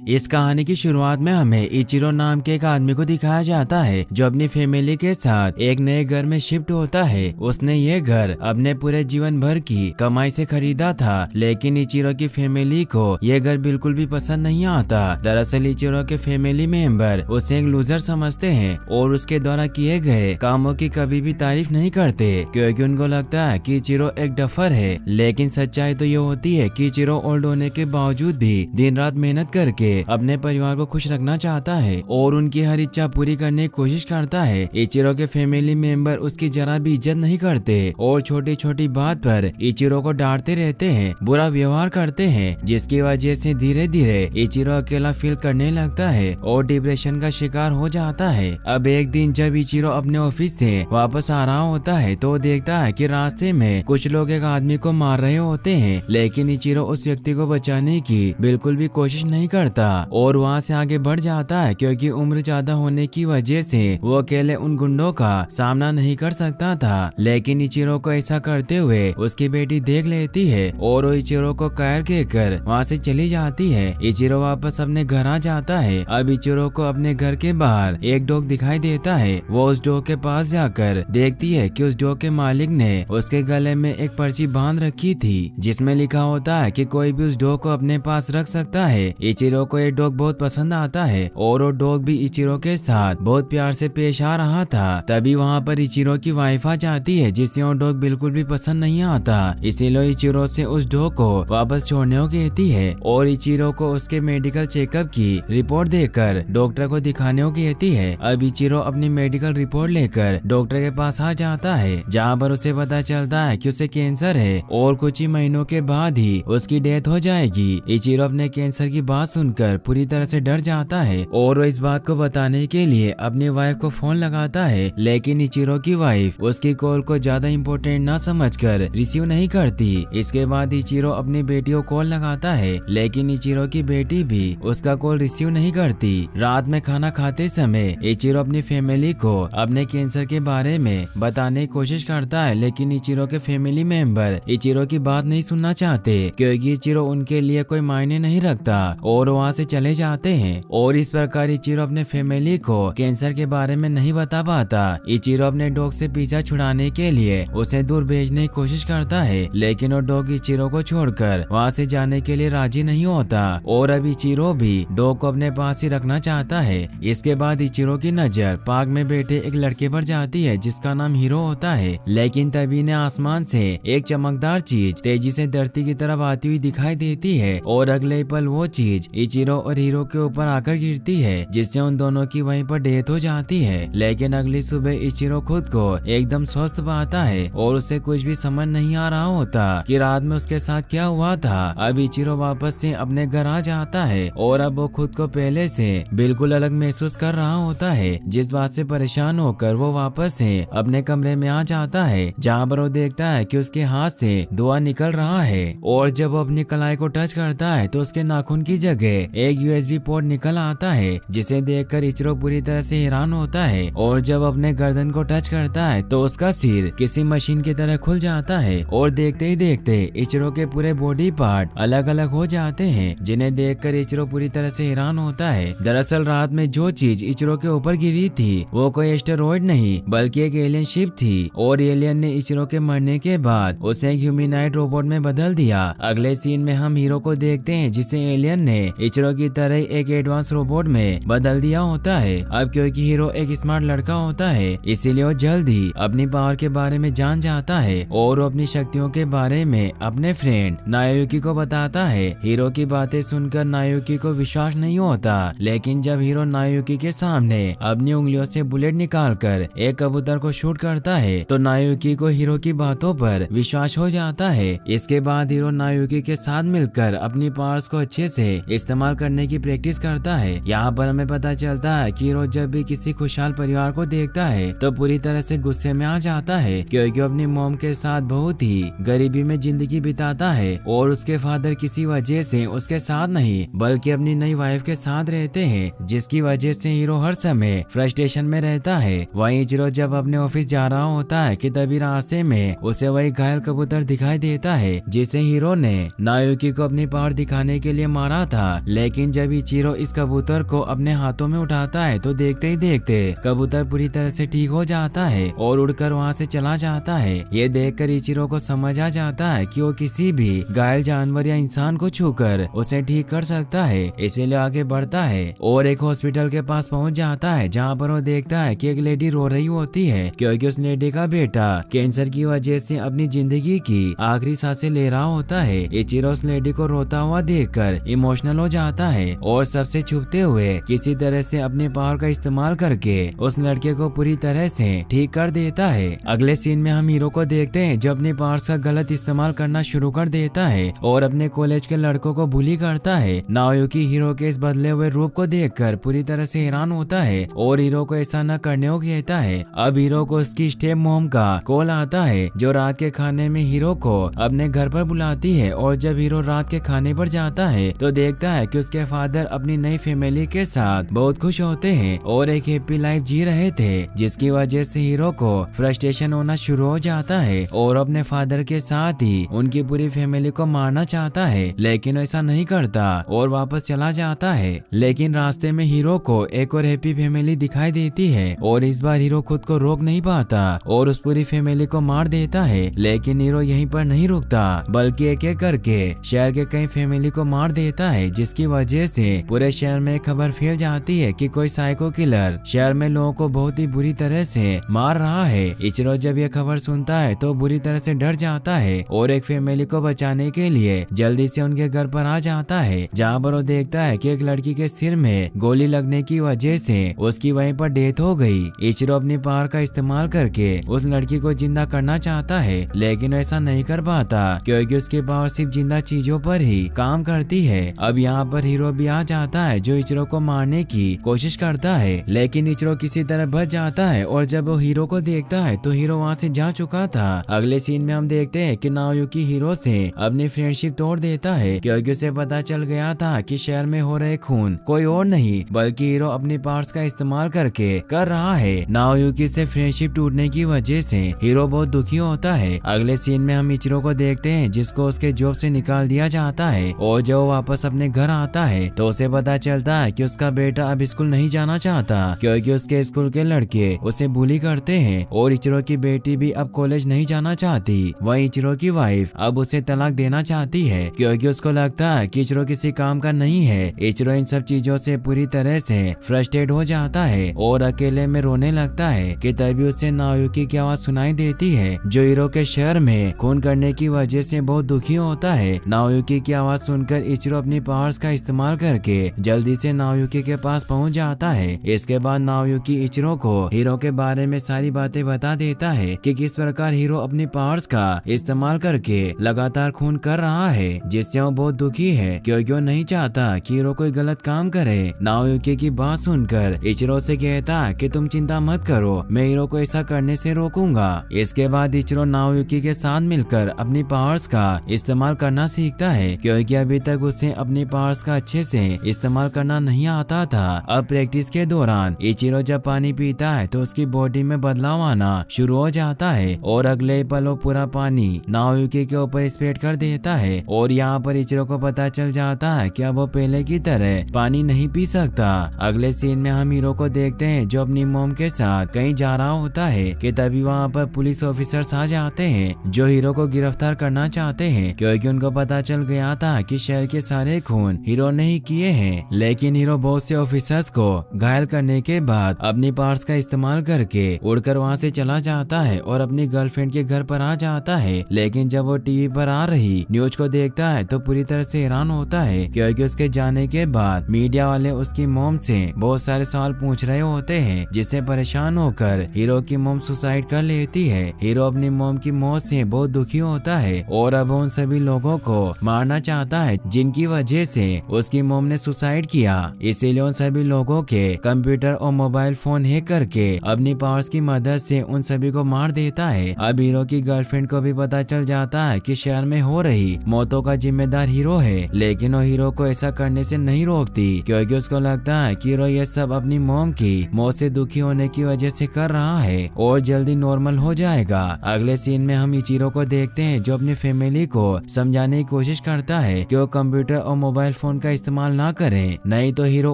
इस कहानी की शुरुआत में हमें इचिरो नाम के एक आदमी को दिखाया जाता है जो अपनी फैमिली के साथ एक नए घर में शिफ्ट होता है। उसने ये घर अपने पूरे जीवन भर की कमाई से खरीदा था, लेकिन इचिरो की फैमिली को ये घर बिल्कुल भी पसंद नहीं आता। दरअसल इचिरो के फैमिली मेंबर उसे एक लूजर समझते हैं और उसके द्वारा किए गए कामों की कभी भी तारीफ नहीं करते, क्योंकि उनको लगता है कि इचिरो एक डफर है। लेकिन सच्चाई तो ये होती है कि इचिरो ओल्ड होने के बावजूद भी दिन रात मेहनत करके अपने परिवार को खुश रखना चाहता है और उनकी हर इच्छा पूरी करने की कोशिश करता है। इचिरो के फैमिली मेंबर उसकी जरा भी इज्जत नहीं करते और छोटी छोटी बात पर इचिरो को डांटते रहते हैं, बुरा व्यवहार करते हैं, जिसकी वजह से धीरे धीरे इचिरो अकेला फील करने लगता है और डिप्रेशन का शिकार हो जाता है। अब एक दिन जब इचिरो अपने ऑफिस से वापस आ रहा होता है तो देखता है कि रास्ते में कुछ लोग एक आदमी को मार रहे होते हैं, लेकिन इचिरो उस व्यक्ति को बचाने की बिल्कुल भी कोशिश नहीं करता और वहाँ से आगे बढ़ जाता है, क्योंकि उम्र ज्यादा होने की वजह से वो अकेले उन गुंडों का सामना नहीं कर सकता था। लेकिन इचिरो को ऐसा करते हुए उसकी बेटी देख लेती है और वो इचिरो को कायर कहकर वहाँ से चली जाती है। इचिरो वापस अपने घर आ जाता है। अब इचिरो को अपने घर के बाहर एक डॉग दिखाई देता है। वो उस डॉग के पास जाकर देखती है कि उस डॉग के मालिक ने उसके गले में एक पर्ची बांध रखी थी जिसमें लिखा होता है कि कोई भी उस डॉग को अपने पास रख सकता है। इचिरो को ये डॉग बहुत पसंद आता है और वो डॉग भी इचिरो के साथ बहुत प्यार से पेश आ रहा था। तभी वहाँ पर इचिरो की वाइफ आ जाती है जिसे वो डॉग बिल्कुल भी पसंद नहीं आता, इसीलिए इचिरो से उस डॉग को वापस छोड़ने को कहती है और इचिरो को उसके मेडिकल चेकअप की रिपोर्ट देकर डॉक्टर को दिखाने को कहती है। अब इचिरो अपनी मेडिकल रिपोर्ट लेकर डॉक्टर के पास आ जाता है, जहाँ पर उसे पता चलता है कि उसे कैंसर है और कुछ ही महीनों के बाद ही उसकी डेथ हो जाएगी। इचिरो अपने कैंसर की बात सुनकर पूरी तरह से डर जाता है और वो इस बात को बताने के लिए अपनी वाइफ को फोन लगाता है, लेकिन इचिरो की वाइफ उसकी कॉल को ज्यादा इम्पोर्टेंट ना समझकर रिसीव नहीं करती। इसके बाद इचिरो अपनी बेटी को कॉल लगाता है, लेकिन इचिरो की बेटी भी उसका कॉल रिसीव नहीं करती। रात में खाना खाते समय इचिरो अपनी फैमिली को अपने कैंसर के बारे में बताने की कोशिश करता है, लेकिन इचिरो के फैमिली मेंबर इचिरो की बात नहीं सुनना चाहते, क्योंकि इचिरो उनके लिए कोई मायने नहीं रखता और वहाँ से चले जाते हैं। और इस प्रकार इचिरो अपने फैमिली को कैंसर के बारे में नहीं बता पाता। इचिरो अपने डॉग से पीछा छुड़ाने के लिए उसे दूर भेजने की कोशिश करता है, लेकिन वो डॉग इचिरो को छोड़कर वहाँ से जाने के लिए राजी नहीं होता और अब इचिरो भी डॉग को अपने पास ही रखना चाहता है। इसके बाद इचिरो की नजर पार्क में बैठे एक लड़के पर जाती है जिसका नाम हीरो होता है, लेकिन तभी ने आसमान से एक चमकदार चीज तेजी से धरती की तरफ आती हुई दिखाई देती है और अगले पल वो चीज इचिरो और हीरो के ऊपर आकर गिरती है, जिससे उन दोनों की वहीं पर डेथ हो जाती है। लेकिन अगली सुबह इचिरो खुद को एकदम स्वस्थ पाता है और उसे कुछ भी समझ नहीं आ रहा होता कि रात में उसके साथ क्या हुआ था। अब इचिरो वापस से अपने घर आ जाता है और अब वो खुद को पहले से बिल्कुल अलग महसूस कर रहा होता है, जिस बात से परेशान होकर वो वापस से अपने कमरे में आ जाता है, जहाँ पर वो देखता है कि उसके हाथ से धुआं निकल रहा है और जब वो अपनी कलाई को टच करता है तो उसके नाखून की जगह एक यूएसबी पोर्ट निकल आता है, जिसे देखकर इचिरो पूरी तरह से हैरान होता है और जब अपने गर्दन को टच करता है तो उसका सिर किसी मशीन की तरह खुल जाता है और देखते ही देखते इचिरो के पूरे बॉडी पार्ट अलग अलग हो जाते हैं, जिन्हें देखकर इचिरो पूरी तरह से हैरान होता है। दरअसल रात में जो चीज इचिरो के ऊपर गिरी थी वो कोई एस्टेरॉयड नहीं बल्कि एक एलियन शिप थी और एलियन ने इचिरो के मरने के बाद उसे एक ह्यूमैनॉइड रोबोट में बदल दिया। अगले सीन में हम हीरो को देखते हैं जिसे एलियन ने इचिरो की तरह एक एडवांस रोबोट में बदल दिया होता है। अब क्योंकि हीरो एक स्मार्ट लड़का होता है, इसीलिए वो जल्दी अपनी पावर के बारे में जान जाता है और वो अपनी शक्तियों के बारे में अपने फ्रेंड नायुकी को बताता है। हीरो की बातें सुनकर नायुकी को विश्वास नहीं होता, लेकिन जब हीरो नायुकी के सामने अपनी उंगलियों से बुलेट निकालकर एक कबूतर को शूट करता है तो नायुकी को हीरो की बातों पर विश्वास हो जाता है। इसके बाद हीरो नायुकी के साथ मिलकर अपनी पावर्स को अच्छे से इस्तेमाल करने की प्रैक्टिस करता है। यहाँ पर हमें पता चलता है कि हीरो जब भी किसी खुशहाल परिवार को देखता है तो पूरी तरह से गुस्से में आ जाता है, क्योंकि अपनी मॉम के साथ बहुत ही गरीबी में जिंदगी बिताता है और उसके फादर किसी वजह से उसके साथ नहीं बल्कि अपनी नई वाइफ के साथ रहते हैं, जिसकी वजह से हीरो हर समय फ्रस्ट्रेशन में रहता है। वहीं इचिरो जब अपने ऑफिस जा रहा होता है कि तभी रास्ते में उसे वही घायल कबूतर दिखाई देता है जिसे हीरो ने नायुकी को अपनी पावर दिखाने के लिए मारा था, लेकिन जब इचिरो इस कबूतर को अपने हाथों में उठाता है तो देखते ही देखते कबूतर पूरी तरह से ठीक हो जाता है और उड़कर वहाँ से चला जाता है। ये देखकर इचिरो को समझ आ जाता है कि वो किसी भी घायल जानवर या इंसान को छूकर उसे ठीक कर सकता है, इसीलिए आगे बढ़ता है और एक हॉस्पिटल के पास पहुंच जाता है, जहाँ पर वो देखता है कि एक लेडी रो रही होती है क्योंकि उस लेडी का बेटा कैंसर की वजह से अपनी जिंदगी की आखिरी सांसें ले रहा होता है। इचिरो उस लेडी को रोता हुआ देखकर इमोशनल हो जाता है और सबसे छुपते हुए किसी तरह से अपने पावर का इस्तेमाल करके उस लड़के को पूरी तरह से ठीक कर देता है। अगले सीन में हम हीरो को देखते हैं जो अपने पावर्स का गलत इस्तेमाल करना शुरू कर देता है और अपने कॉलेज के लड़कों को बुली करता है। नाओयुकी हीरो के इस बदले हुए रूप को देखकर पूरी तरह से हैरान होता है और हीरो को ऐसा न करने को कहता है। अब हीरो को उसकी स्टेप मॉम का कॉल आता है जो रात के खाने में हीरो को अपने घर पर बुलाती है और जब हीरो रात के खाने पर जाता है तो देखता है कि उसके फादर अपनी नई फैमिली के साथ बहुत खुश होते हैं और एक हैप्पी लाइफ जी रहे थे, जिसकी वजह से हीरो को फ्रस्ट्रेशन होना शुरू हो जाता है और अपने फादर के साथ ही उनकी पूरी फैमिली को मारना चाहता है, लेकिन ऐसा नहीं करता और वापस चला जाता है। लेकिन रास्ते में हीरो को एक और हैप्पी फैमिली दिखाई देती है और इस बार हीरो खुद को रोक नहीं पाता और उस पूरी फैमिली को मार देता है। लेकिन हीरो यहीं पर नहीं रुकता बल्कि एक एक करके शहर के कई फैमिली को मार देता है, जिसकी वजह से पूरे शहर में खबर फैल जाती है कि कोई साइको किलर शहर में लोगों को बहुत ही बुरी तरह से मार रहा है। इचिरो जब यह खबर सुनता है तो बुरी तरह से डर जाता है और एक फैमिली को बचाने के लिए जल्दी से उनके घर पर आ जाता है, जहाँ पर वो देखता है कि एक लड़की के सिर में गोली लगने की वजह से उसकी वहीं पर डेथ हो गई। इचिरो अपनी पावर का इस्तेमाल करके उस लड़की को जिंदा करना चाहता है, लेकिन ऐसा नहीं कर पाता क्योंकि उसकी पावर सिर्फ जिंदा चीजों पर ही काम करती है। अब यहाँ पर हीरो भी आ जाता है जो इचिरो को मारने की कोशिश करता है, लेकिन इचिरो किसी तरह बच जाता है और जब वो हीरो को देखता है तो हीरो वहाँ से जा चुका था। अगले सीन में हम देखते हैं कि नाओयुकी हीरो से अपनी फ्रेंडशिप तोड़ देता है क्योंकि उसे पता चल गया था कि शहर में हो रहे खून कोई और नहीं बल्कि हीरो अपनी पावर्स का इस्तेमाल करके कर रहा है। नाओयुकी से फ्रेंडशिप टूटने की वजह से हीरो बहुत दुखी होता है। अगले सीन में हम इचिरो को देखते हैं जिसको उसके जॉब से निकाल दिया जाता है और जब वो वापस अपने घर आता है तो उसे पता चलता है कि उसका बेटा अब स्कूल नहीं जाना चाहता क्योंकि उसके स्कूल के लड़के उसे बुली करते हैं और इचिरो की बेटी भी अब कॉलेज नहीं जाना चाहती। वहीं इचिरो की वाइफ अब उसे तलाक देना चाहती है क्योंकि उसको लगता है कि इचिरो किसी काम का नहीं है। इचिरो इन सब चीजों से पूरी तरह से फ्रस्ट्रेट हो जाता है और अकेले में रोने लगता है कि तभी उसे नाओयुकी की आवाज सुनाई देती है जो हीरो के शहर में खून करने की वजह से बहुत दुखी होता है। नाओयुकी की आवाज सुनकर इचिरो अपनी पावर्स का इस्तेमाल करके जल्दी से नाओयुकी के पास पहुंच जाता है। इसके बाद नाओयुकी इचिरो को हीरो के बारे में सारी बातें बता देता है कि किस प्रकार हीरो अपनी पावर्स का इस्तेमाल करके लगातार खून कर रहा है, जिससे वो बहुत दुखी है क्योंकि वो नहीं चाहता कि हीरो कोई गलत काम करे। नाओयुकी की बात सुनकर इचिरो से कहता कि तुम चिंता मत करो, मैं हीरो को ऐसा करने से रोकूंगा। इसके बाद इचिरो नाओयुकी के साथ मिलकर अपनी पावर्स का इस्तेमाल करना सीखता है क्योंकि अभी तक उसे अपनी पावर्स का अच्छे से इस्तेमाल करना नहीं आता था। अब प्रैक्टिस के दौरान इचिरो जब पानी पीता है तो उसकी बॉडी में बदलाव आना शुरू हो जाता है और अगले पल वो पूरा पानी नाओयुकी के ऊपर स्प्रेड कर देता है और यहाँ पर इचिरो को पता चल जाता है कि अब वो पहले की तरह पानी नहीं पी सकता। अगले सीन में हम हीरो को देखते हैं जो अपनी मॉम के साथ कहीं जा रहा होता है कि तभी वहाँ पर पुलिस ऑफिसर्स आ जाते हैं जो हीरो को गिरफ्तार करना चाहते हैं क्योंकि उनको पता चल गया था कि शहर के सारे खून हीरो ने ही किए हैं। लेकिन हीरो बहुत से ऑफिसर्स को घायल करने के बाद अपनी पावर्स का इस्तेमाल करके उड़कर वहाँ से चला जाता है और अपनी गर्लफ्रेंड के घर पर आ जाता है। लेकिन जब वो टीवी पर आ रही न्यूज को देखता है तो पूरी तरह से हैरान होता है क्योंकि उसके जाने के बाद मीडिया वाले उसकी मॉम से बहुत सारे सवाल पूछ रहे होते हैं, जिससे परेशान होकर हीरो की मॉम सुसाइड कर लेती है। हीरो अपनी मॉम की मौत से बहुत दुखी होता है और अब उन सभी लोगों को मारना चाहता है जिनकी वजह से उसकी मॉम ने सुसाइड किया। इसीलिए उन सभी लोगों के कंप्यूटर और मोबाइल फोन हैक करके अपनी पावर्स की मदद से उन सभी को मार देता है। अब हीरो की गर्लफ्रेंड को भी पता चल जाता है कि शहर में हो रही मौतों का जिम्मेदार हीरो है, लेकिन वो हीरो को ऐसा करने से नहीं रोकती क्योंकि उसको लगता है कि हीरो ये सब अपनी मॉम की मौत से दुखी होने की वजह से कर रहा है और जल्दी नॉर्मल हो जाएगा। अगले सीन में हम इचिरो को देखते हैं जो अपनी फैमिली को समझाने की कोशिश करता है कि वो कंप्यूटर और मोबाइल मोबाइल फोन का इस्तेमाल ना करें, नहीं तो हीरो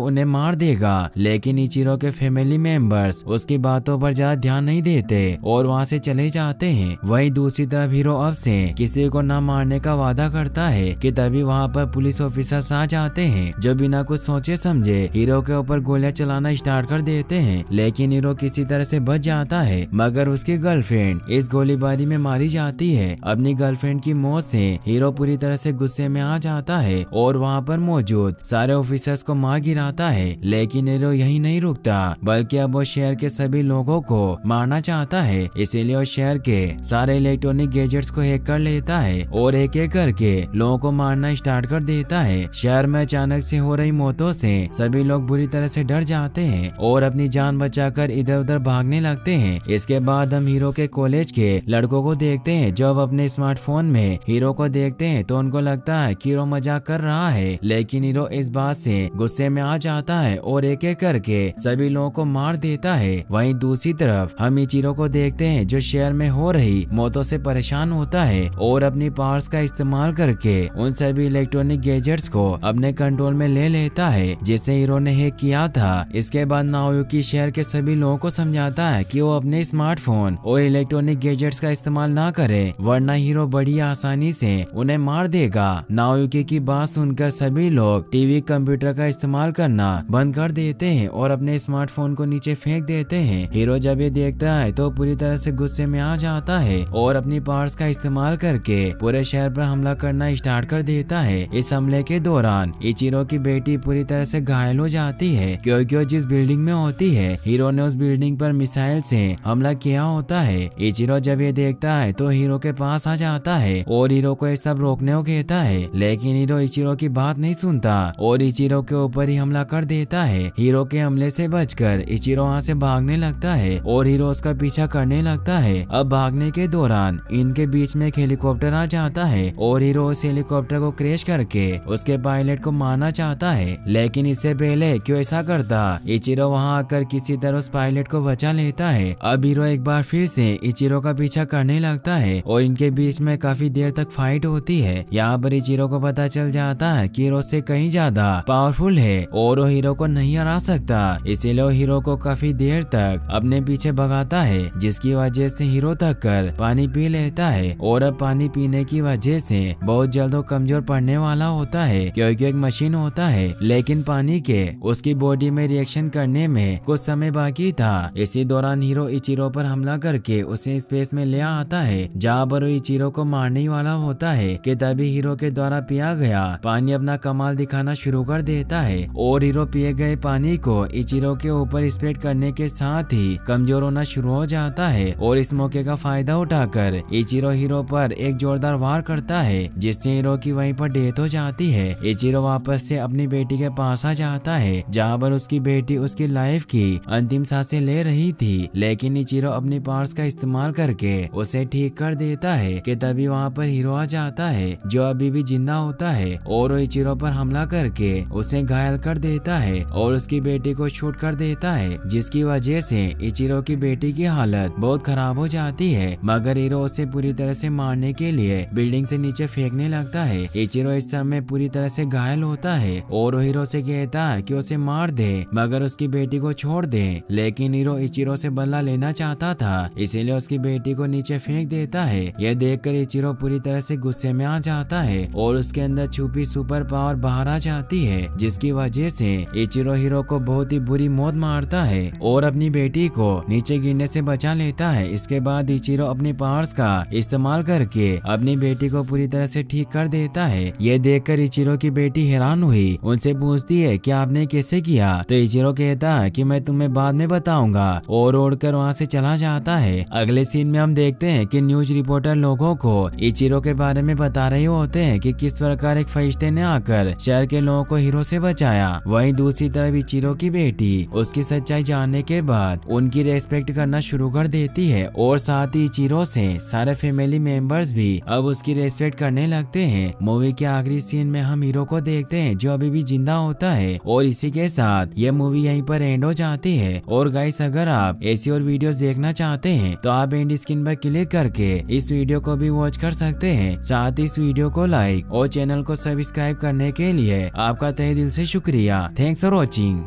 उन्हें मार देगा। लेकिन इचिरो के फैमिली मेंबर्स उसकी बातों पर ज्यादा ध्यान नहीं देते और वहाँ से चले जाते हैं। वहीं दूसरी तरफ हीरो अब से किसी को ना मारने का वादा करता है कि तभी वहाँ पर पुलिस ऑफिसर्स आ जाते हैं, जो बिना कुछ सोचे समझे हीरो के ऊपर गोलियां चलाना स्टार्ट कर देते हैं। लेकिन हीरो किसी तरह से बच जाता है, मगर उसकी गर्लफ्रेंड इस गोलीबारी में मारी जाती है। अपनी गर्लफ्रेंड की मौत से हीरो पूरी तरह से गुस्से में आ जाता है और वहाँ पर मौजूद सारे ऑफिसर्स को मार गिराता है। लेकिन हीरो यही नहीं रुकता, बल्कि अब वो शहर के सभी लोगों को मारना चाहता है। इसीलिए वो शहर के सारे इलेक्ट्रॉनिक गैजेट्स को हैक कर लेता है और एक एक करके लोगों को मारना स्टार्ट कर देता है। शहर में अचानक से हो रही मौतों से सभी लोग बुरी तरह से डर जाते हैं और अपनी जान बचाकर इधर उधर भागने लगते हैं। इसके बाद हम हीरो के कॉलेज के लड़कों को देखते हैं, जो अब अपने स्मार्टफोन में हीरो को देखते हैं तो उनको लगता है कि हीरो मजाक कर रहा है। लेकिन हीरो इस बात से गुस्से में आ जाता है और एक एक करके सभी लोगों को मार देता है। वहीं दूसरी तरफ हम इचिरो को देखते हैं, जो शहर में हो रही मौतों से परेशान होता है और अपनी पावर्स का इस्तेमाल करके उन सभी इलेक्ट्रॉनिक गैजेट्स को अपने कंट्रोल में ले लेता है, जिसे हीरो ने हैक किया था। इसके बाद नाओयुकी शहर के सभी लोगों को समझाता है कि वो अपने स्मार्टफोन और इलेक्ट्रॉनिक गैजेट्स का इस्तेमाल ना करे, वरना हीरो बड़ी आसानी से उन्हें मार देगा। नाओयुकी की बात सुनकर सभी लोग टीवी कंप्यूटर का इस्तेमाल करना बंद कर देते हैं और अपने स्मार्टफोन को नीचे फेंक देते हैं। हीरो जब ये देखता है तो पूरी तरह से गुस्से में आ जाता है और अपनी पावर्स का इस्तेमाल करके पूरे शहर पर हमला करना स्टार्ट कर देता है। इस हमले के दौरान इचिरो की बेटी पूरी तरह से घायल हो जाती है, क्योंकि वो जिस बिल्डिंग में होती है हीरो ने उस बिल्डिंग पर मिसाइल से हमला किया होता है। इचिरो जब ये देखता है तो हीरो के पास आ जाता है और हीरो को ये सब रोकने को कहता है, लेकिन हीरो इचिरो की बात नहीं सुनता और इचिरो के ऊपर ही हमला कर देता है। हीरो के हमले से बचकर इचिरो वहाँ से भागने लगता है और हीरो उसका पीछा करने लगता है। अब भागने के दौरान इनके बीच में एक हेलीकॉप्टर आ जाता है और हीरो उस हेलीकॉप्टर को क्रैश करके उसके पायलट को मारना चाहता है। लेकिन इससे पहले क्यों ऐसा करता, इचिरो वहाँ आकर किसी तरह उस पायलट को बचा लेता है। अब हीरो एक बार फिर से इचिरो का पीछा करने लगता है और इनके बीच में काफी देर तक फाइट होती है। यहाँ पर इचिरो को पता चल जाता है कि हीरो से कहीं ज्यादा पावरफुल है और वो हीरो को नहीं हरा सकता, इसीलिए वो हीरो को काफी देर तक अपने पीछे भगाता है, जिसकी वजह से हीरो थक कर पानी पी लेता है और अब पानी पीने की वजह से बहुत जल्द वो कमजोर पड़ने वाला होता है, क्योंकि एक मशीन होता है। लेकिन पानी के उसकी बॉडी में रिएक्शन करने में कुछ समय बाकी था। इसी दौरान हीरो इचिरो पर हमला करके उसे स्पेस में ले आता है, जहाँ पर वो इचिरो को मारने वाला होता है कि तभी हीरो के द्वारा पिया गया पानी अपना कमाल दिखाना शुरू कर देता है और हीरो पिए गए पानी को इचिरो के ऊपर स्प्रेड करने के साथ ही कमजोर होना शुरू हो जाता है। और इस मौके का फायदा उठाकर इचिरो हीरो पर एक जोरदार वार करता है, जिससे हीरो की वहीं पर डेथ हो जाती है। इचिरो वापस से अपनी बेटी के पास आ जाता है, जहाँ पर उसकी बेटी उसकी लाइफ की अंतिम सांसें ले रही थी। लेकिन इचिरो अपनी पावर्स का इस्तेमाल करके उसे ठीक कर देता है कि तभी वहाँ पर हीरो आ जाता है, जो अभी भी जिंदा होता है और वो इचिरो पर हमला करके उसे घायल कर देता है और उसकी बेटी को शूट कर देता है, जिसकी वजह से इचिरो की बेटी की हालत बहुत खराब हो जाती है। मगर हीरो उसे पूरी तरह से मारने के लिए बिल्डिंग से नीचे फेंकने लगता है। इचिरो इस समय पूरी तरह से घायल होता है और वो हीरो से कहता है कि उसे मार दे, मगर उसकी बेटी को छोड़ दे। लेकिन हीरो इचिरो से बदला लेना चाहता था, इसीलिए उसकी बेटी को नीचे फेंक देता है। यह देखकर इचिरो पूरी तरह से गुस्से में आ जाता है और उसके अंदर छुपी सुपर पावर बाहर आ जाती है, जिसकी वजह से इचिरो हीरो को बहुत ही बुरी मौत मारता है और अपनी बेटी को नीचे गिरने से बचा लेता है। इसके बाद इचिरो अपनी पावर्स का इस्तेमाल करके अपनी बेटी को पूरी तरह से ठीक कर देता है। यह देखकर इचिरो की बेटी हैरान हुई, उनसे पूछती है कि आपने कैसे किया, तो इचिरो कहता है कि मैं तुम्हें बाद में बताऊंगा और उड़कर वहाँ से चला जाता है। अगले सीन में हम देखते हैं कि न्यूज रिपोर्टर लोगों को इचिरो के बारे में बता रहे होते हैं कि किस प्रकार एक फरिश्ते ने आकर शहर के लोगों को हीरो से बचाया। वहीं दूसरी तरफ इचिरो की बेटी उसकी सच्चाई जानने के बाद उनकी रेस्पेक्ट करना शुरू कर देती है और साथ ही इचिरो से सारे फैमिली मेंबर्स भी अब उसकी रेस्पेक्ट करने लगते हैं। मूवी के आखिरी सीन में हम हीरो को देखते हैं, जो अभी भी जिंदा होता है और इसी के साथ यह मूवी यहीं पर एंड हो जाती है। और गाइस, अगर आप ऐसी और वीडियोस देखना चाहते हैं तो आप एंड स्क्रीन पर क्लिक करके इस वीडियो को भी वॉच कर सकते हैं। साथ ही इस वीडियो को लाइक और चैनल को सब्सक्राइब करने के लिए आपका तहे दिल से शुक्रिया। Thanks for watching.